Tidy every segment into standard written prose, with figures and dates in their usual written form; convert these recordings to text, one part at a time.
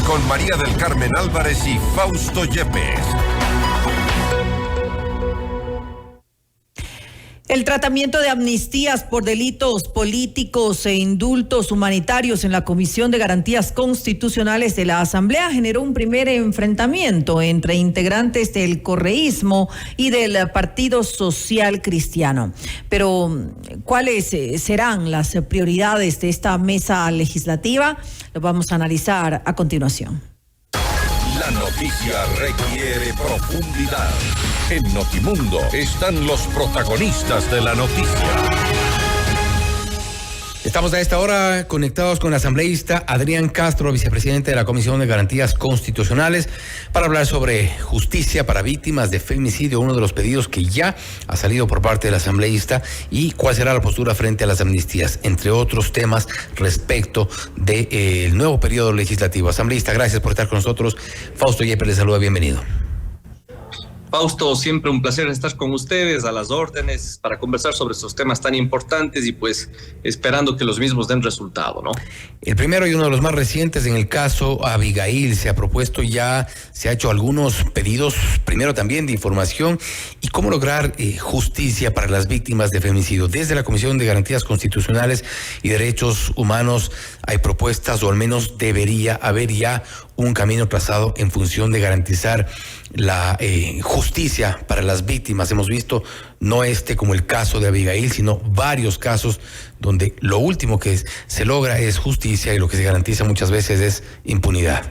con María del Carmen Álvarez y Fausto Yepes. El tratamiento de amnistías por delitos políticos e indultos humanitarios en la Comisión de Garantías Constitucionales de la Asamblea generó un primer enfrentamiento entre integrantes del correísmo y del Partido Social Cristiano. Pero, ¿cuáles serán las prioridades de esta mesa legislativa? Lo vamos a analizar a continuación. La noticia requiere profundidad. En Notimundo están los protagonistas de la noticia. Estamos a esta hora conectados con el asambleísta Adrián Castro, vicepresidente de la Comisión de Garantías Constitucionales, para hablar sobre justicia para víctimas de femicidio, uno de los pedidos que ya ha salido por parte del asambleísta, y cuál será la postura frente a las amnistías, entre otros temas respecto del nuevo periodo legislativo. Asambleísta, gracias por estar con nosotros. Fausto Yepes le saluda, bienvenido. Fausto, siempre un placer estar con ustedes, a las órdenes, para conversar sobre estos temas tan importantes y pues esperando que los mismos den resultado, ¿no? El primero y uno de los más recientes, en el caso Abigail, se ha hecho algunos pedidos, primero también de información y cómo lograr justicia para las víctimas de femicidio. Desde la Comisión de Garantías Constitucionales y Derechos Humanos hay propuestas, o al menos debería haber ya un camino trazado en función de garantizar la justicia para las víctimas. Hemos visto no como el caso de Abigail, sino varios casos donde lo último que se logra es justicia y lo que se garantiza muchas veces es impunidad.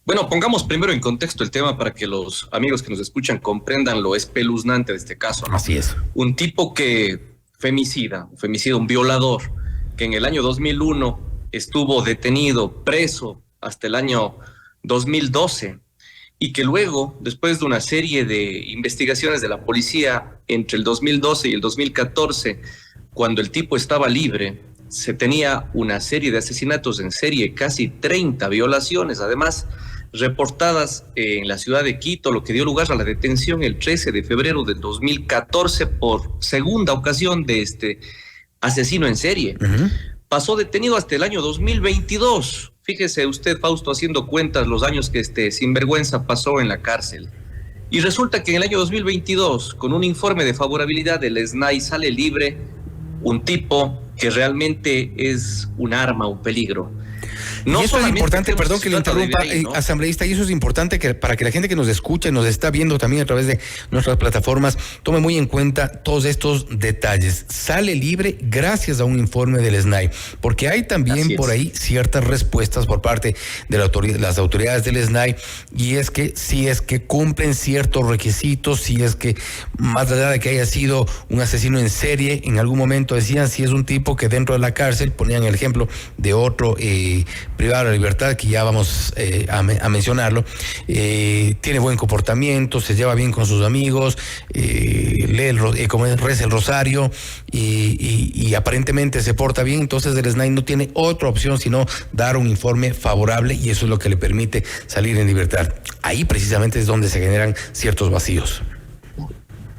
Bueno, pongamos primero en contexto el tema para que los amigos que nos escuchan comprendan lo espeluznante de este caso, ¿no? Así es. Un tipo que femicida, un violador, que en el año 2001 estuvo detenido, preso, hasta el año 2012, y que luego, después de una serie de investigaciones de la policía entre el 2012 y el 2014, cuando el tipo estaba libre, se tenía una serie de asesinatos en serie, casi 30 violaciones, además reportadas en la ciudad de Quito, lo que dio lugar a la detención el 13 de febrero del 2014 por segunda ocasión de este asesino en serie. Uh-huh. Pasó detenido hasta el año 2022. Fíjese usted, Fausto, haciendo cuentas los años que este sinvergüenza pasó en la cárcel. Y resulta que en el año 2022, con un informe de favorabilidad del SNAI, sale libre un tipo que realmente es un arma, un peligro. No, y eso es importante, perdón que le interrumpa, ¿no? Asambleísta, y eso es importante para que la gente que nos escucha y nos está viendo también a través de nuestras plataformas tome muy en cuenta todos estos detalles. Sale libre gracias a un informe del SNAI, porque hay también por ahí ciertas respuestas por parte de las autoridades del SNAI, y es que si es que cumplen ciertos requisitos, si es que más allá de que haya sido un asesino en serie, en algún momento decían si es un tipo que dentro de la cárcel, ponían el ejemplo de otro privado de la libertad, que ya vamos a mencionarlo, tiene buen comportamiento, se lleva bien con sus amigos, reza el rosario y aparentemente se porta bien. Entonces el SNAI no tiene otra opción sino dar un informe favorable, y eso es lo que le permite salir en libertad. Ahí precisamente es donde se generan ciertos vacíos.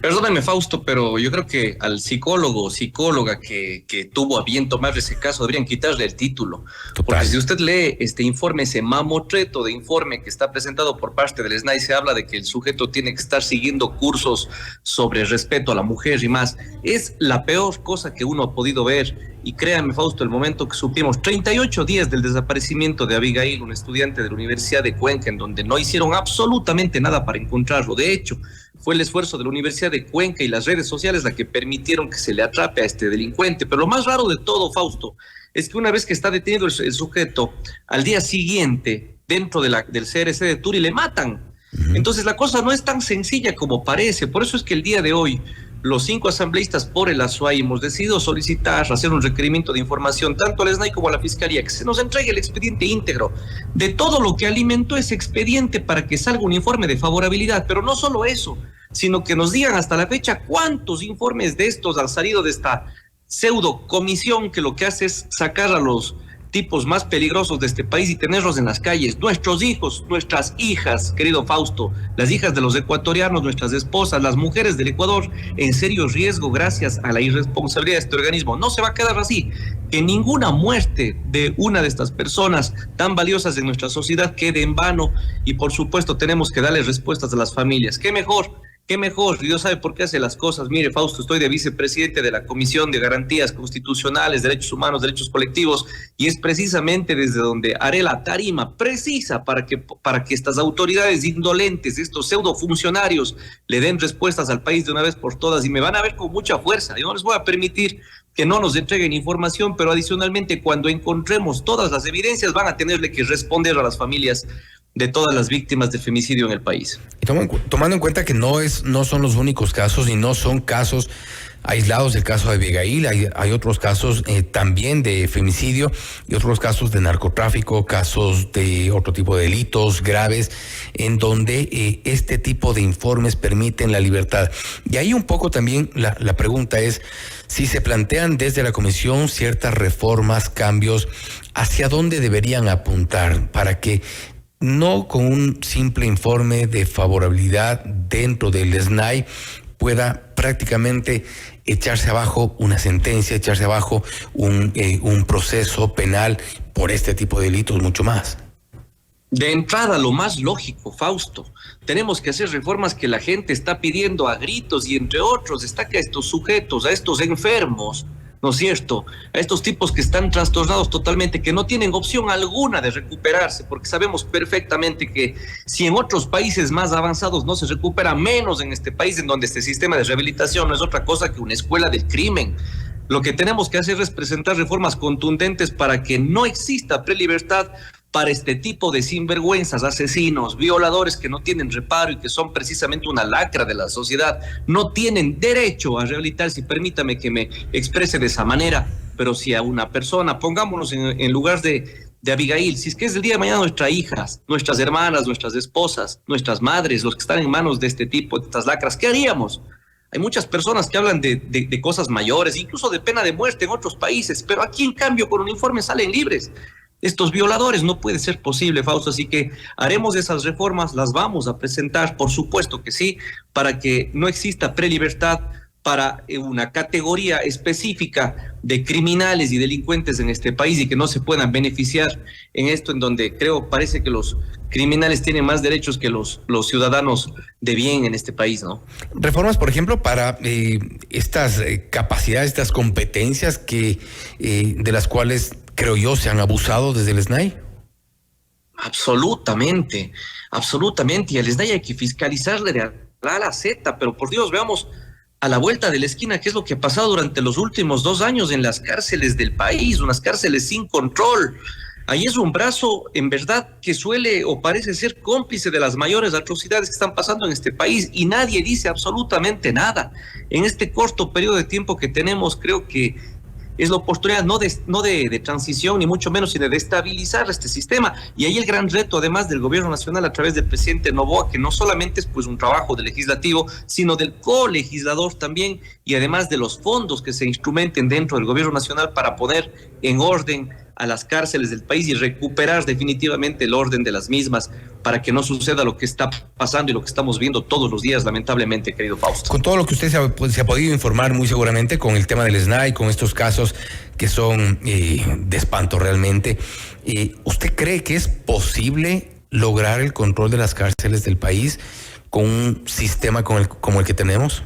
Perdóname, Fausto, pero yo creo que al psicólogo o psicóloga que tuvo a bien tomar ese caso deberían quitarle el título. Total. Porque si usted lee este informe, ese mamotreto de informe que está presentado por parte del SNAI, se habla de que el sujeto tiene que estar siguiendo cursos sobre respeto a la mujer y más. Es la peor cosa que uno ha podido ver. Y créanme, Fausto, el momento que supimos 38 días del desaparecimiento de Abigail, un estudiante de la Universidad de Cuenca, en donde no hicieron absolutamente nada para encontrarlo. De hecho, fue el esfuerzo de la Universidad de Cuenca y las redes sociales la que permitieron que se le atrape a este delincuente. Pero lo más raro de todo, Fausto, es que una vez que está detenido el sujeto, al día siguiente, dentro del CRC de Turi, le matan. Entonces la cosa no es tan sencilla como parece. Por eso es que el día de hoy los 5 asambleístas por el ASUAI hemos decidido solicitar, hacer un requerimiento de información tanto al SNAI como a la Fiscalía, que se nos entregue el expediente íntegro de todo lo que alimentó ese expediente para que salga un informe de favorabilidad. Pero no solo eso, sino que nos digan hasta la fecha cuántos informes de estos han salido de esta pseudo comisión que lo que hace es sacar a los tipos más peligrosos de este país y tenerlos en las calles. Nuestros hijos, nuestras hijas, querido Fausto, las hijas de los ecuatorianos, nuestras esposas, las mujeres del Ecuador, en serio riesgo gracias a la irresponsabilidad de este organismo. No se va a quedar así. Que ninguna muerte de una de estas personas tan valiosas en nuestra sociedad quede en vano, y por supuesto tenemos que darle respuestas a las familias. ¿Qué mejor? ¿Qué mejor? Dios sabe por qué hace las cosas. Mire, Fausto, estoy de vicepresidente de la Comisión de Garantías Constitucionales, Derechos Humanos, Derechos Colectivos, y es precisamente desde donde haré la tarima precisa para que estas autoridades indolentes, estos pseudofuncionarios, le den respuestas al país de una vez por todas, y me van a ver con mucha fuerza. Yo no les voy a permitir que no nos entreguen información, pero adicionalmente, cuando encontremos todas las evidencias, van a tenerle que responder a las familias de todas las víctimas de femicidio en el país. Y tomando en cuenta que no son los únicos casos y no son casos aislados del caso de Abigail, hay otros casos también de femicidio y otros casos de narcotráfico, casos de otro tipo de delitos graves en donde este tipo de informes permiten la libertad. Y ahí un poco también la pregunta es si se plantean desde la comisión ciertas reformas, cambios, hacia dónde deberían apuntar para que no con un simple informe de favorabilidad dentro del SNAI pueda prácticamente echarse abajo una sentencia, echarse abajo un proceso penal por este tipo de delitos, mucho más. De entrada, lo más lógico, Fausto, tenemos que hacer reformas que la gente está pidiendo a gritos, y entre otros destaca a estos sujetos, a estos enfermos, ¿no es cierto? A estos tipos que están trastornados totalmente, que no tienen opción alguna de recuperarse, porque sabemos perfectamente que si en otros países más avanzados no se recupera, menos en este país, en donde este sistema de rehabilitación no es otra cosa que una escuela del crimen. Lo que tenemos que hacer es presentar reformas contundentes para que no exista prelibertad para este tipo de sinvergüenzas, asesinos, violadores que no tienen reparo y que son precisamente una lacra de la sociedad. No tienen derecho a rehabilitarse, y permítame que me exprese de esa manera, pero si a una persona, pongámonos en lugar de Abigail, si es que es el día de mañana nuestras hijas, nuestras hermanas, nuestras esposas, nuestras madres, los que están en manos de este tipo, de estas lacras, ¿qué haríamos? Hay muchas personas que hablan de cosas mayores, incluso de pena de muerte en otros países, pero aquí en cambio con un informe salen libres. Estos violadores, no puede ser posible, Fausto, así que haremos esas reformas, las vamos a presentar, por supuesto que sí, para que no exista prelibertad para una categoría específica de criminales y delincuentes en este país, y que no se puedan beneficiar en esto, en donde parece que los criminales tienen más derechos que los ciudadanos de bien en este país, ¿no? Reformas, por ejemplo, para estas capacidades, estas competencias de las cuales creo yo se han abusado desde el SNAI. Absolutamente, absolutamente. Y al SNAI hay que fiscalizarle de A a Z, pero por Dios, veamos a la vuelta de la esquina qué es lo que ha pasado durante los últimos 2 años en las cárceles del país, unas cárceles sin control. Ahí es un brazo, en verdad, que suele o parece ser cómplice de las mayores atrocidades que están pasando en este país, y nadie dice absolutamente nada. En este corto periodo de tiempo que tenemos, creo que es la oportunidad no de transición, ni mucho menos, sino de estabilizar este sistema. Y ahí el gran reto, además del gobierno nacional a través del presidente Noboa, que no solamente es pues un trabajo del legislativo, sino del colegislador también, y además de los fondos que se instrumenten dentro del gobierno nacional para poner en orden a las cárceles del país y recuperar definitivamente el orden de las mismas, para que no suceda lo que está pasando y lo que estamos viendo todos los días, lamentablemente, querido Fausto. Con todo lo que usted se ha podido informar muy seguramente con el tema del SNAI, con estos casos que son de espanto realmente, ¿usted cree que es posible lograr el control de las cárceles del país con un sistema como el que tenemos?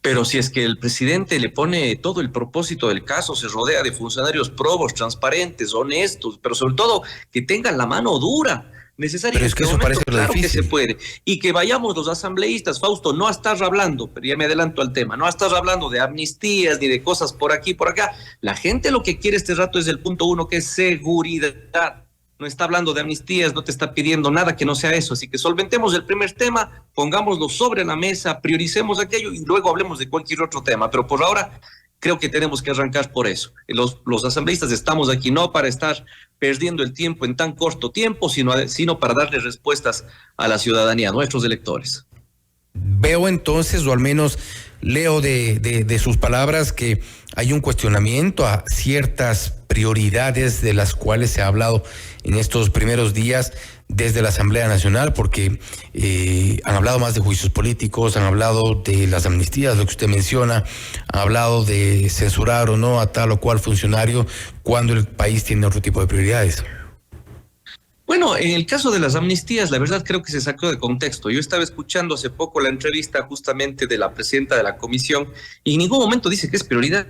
Pero si es que el presidente le pone todo el propósito del caso, se rodea de funcionarios probos, transparentes, honestos, pero sobre todo que tengan la mano dura, necesaria. Pero es que eso parece claro difícil. Que se puede. Y que vayamos los asambleístas, Fausto, no a estar hablando, pero ya me adelanto al tema, no a estar hablando de amnistías ni de cosas por aquí, por acá. La gente lo que quiere este rato es el punto 1, que es seguridad. No está hablando de amnistías, no te está pidiendo nada que no sea eso. Así que solventemos el primer tema, pongámoslo sobre la mesa, prioricemos aquello y luego hablemos de cualquier otro tema. Pero por ahora creo que tenemos que arrancar por eso. Los asambleístas estamos aquí no para estar perdiendo el tiempo en tan corto tiempo, sino para darle respuestas a la ciudadanía, a nuestros electores. Veo entonces, o al menos leo de sus palabras, que hay un cuestionamiento a ciertas prioridades de las cuales se ha hablado en estos primeros días desde la Asamblea Nacional, porque han hablado más de juicios políticos, han hablado de las amnistías, lo que usted menciona, han hablado de censurar o no a tal o cual funcionario cuando el país tiene otro tipo de prioridades. Bueno, en el caso de las amnistías, la verdad creo que se sacó de contexto. Yo estaba escuchando hace poco la entrevista justamente de la presidenta de la comisión y en ningún momento dice que es prioridad.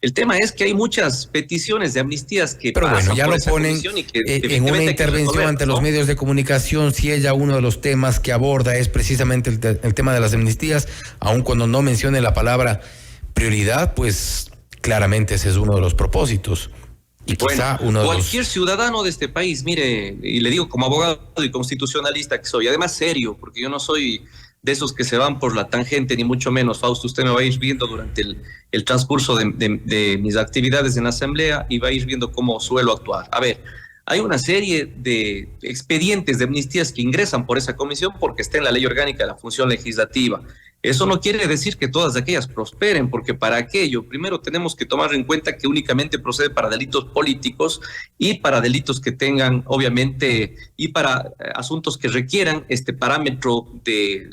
El tema es que hay muchas peticiones de amnistías que pero pasan bueno, ya por lo esa ponen comisión y que en una intervención ante los medios de comunicación. Si ella, uno de los temas que aborda es precisamente el tema de las amnistías, aun cuando no mencione la palabra prioridad, pues claramente ese es uno de los propósitos. Y quizá bueno, cualquier ciudadano de este país, mire, y le digo como abogado y constitucionalista que soy, además serio, porque yo no soy de esos que se van por la tangente, ni mucho menos, Fausto, usted me va a ir viendo durante el transcurso de mis actividades en la Asamblea y va a ir viendo cómo suelo actuar. A ver, hay una serie de expedientes de amnistías que ingresan por esa comisión porque está en la ley orgánica de la función legislativa. Eso no quiere decir que todas aquellas prosperen, porque para aquello primero tenemos que tomar en cuenta que únicamente procede para delitos políticos y para delitos que tengan, obviamente, y para asuntos que requieran este parámetro de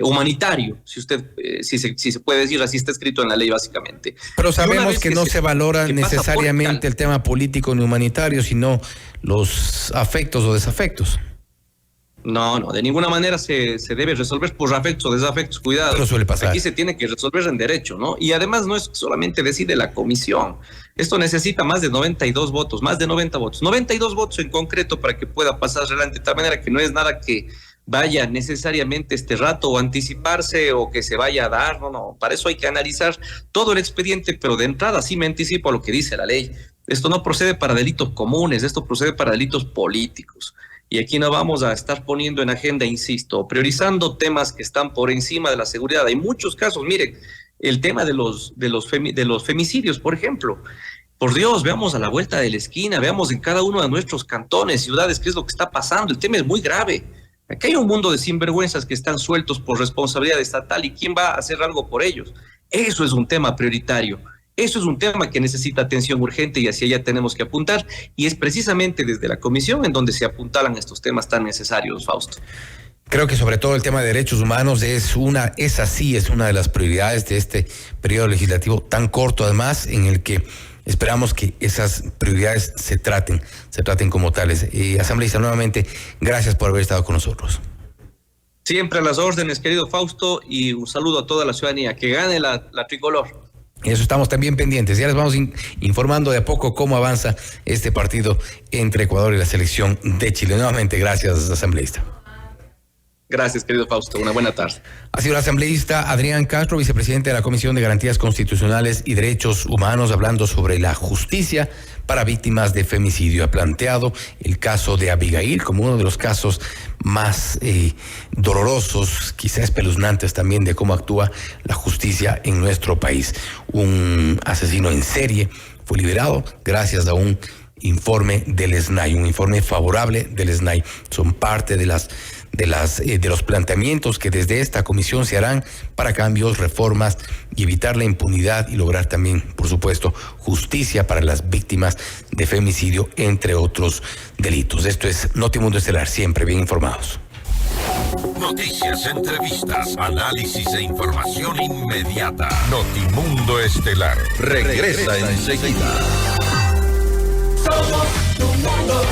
humanitario, si usted, si se puede decir así, está escrito en la ley básicamente. Pero sabemos que no se valora necesariamente el tema político ni humanitario, sino los afectos o desafectos. No, de ninguna manera se debe resolver por afectos o desafectos, cuidado. Pero suele pasar. Aquí se tiene que resolver en derecho, ¿no? Y además no es solamente decide la comisión. Esto necesita más de 92 votos, más de 90 votos. 92 votos en concreto para que pueda pasar adelante, de tal manera que no es nada que vaya necesariamente este rato o anticiparse o que se vaya a dar, no. Para eso hay que analizar todo el expediente, pero de entrada sí me anticipo a lo que dice la ley. Esto no procede para delitos comunes, esto procede para delitos políticos. Y aquí no vamos a estar poniendo en agenda, insisto, priorizando temas que están por encima de la seguridad. Hay muchos casos, miren, el tema de los femicidios, por ejemplo. Por Dios, veamos a la vuelta de la esquina, veamos en cada uno de nuestros cantones, ciudades, qué es lo que está pasando. El tema es muy grave. Aquí hay un mundo de sinvergüenzas que están sueltos por responsabilidad estatal y ¿quién va a hacer algo por ellos? Eso es un tema prioritario. Eso es un tema que necesita atención urgente y hacia allá tenemos que apuntar. Y es precisamente desde la comisión en donde se apuntalan estos temas tan necesarios, Fausto. Creo que sobre todo el tema de derechos humanos es una de las prioridades de este periodo legislativo tan corto, además, en el que esperamos que esas prioridades se traten como tales. Asambleísta, nuevamente, gracias por haber estado con nosotros. Siempre a las órdenes, querido Fausto, y un saludo a toda la ciudadanía. Que gane la tricolor. Eso estamos también pendientes. Ya les vamos informando de a poco cómo avanza este partido entre Ecuador y la selección de Chile. Nuevamente, gracias, asambleísta. Gracias, querido Fausto. Una buena tarde. Ha sido el asambleísta Adrián Castro, vicepresidente de la Comisión de Garantías Constitucionales y Derechos Humanos, hablando sobre la justicia para víctimas de femicidio. Ha planteado el caso de Abigail como uno de los casos más dolorosos, quizás espeluznantes también, de cómo actúa la justicia en nuestro país. Un asesino en serie fue liberado gracias a un informe del SNAI, un informe favorable del SNAI. Son parte de los planteamientos que desde esta comisión se harán para cambios, reformas y evitar la impunidad y lograr también, por supuesto, justicia para las víctimas de femicidio, entre otros delitos. Esto es Notimundo Estelar, siempre bien informados. Noticias, entrevistas, análisis e información inmediata. Notimundo Estelar regresa enseguida. Somos tu mundo.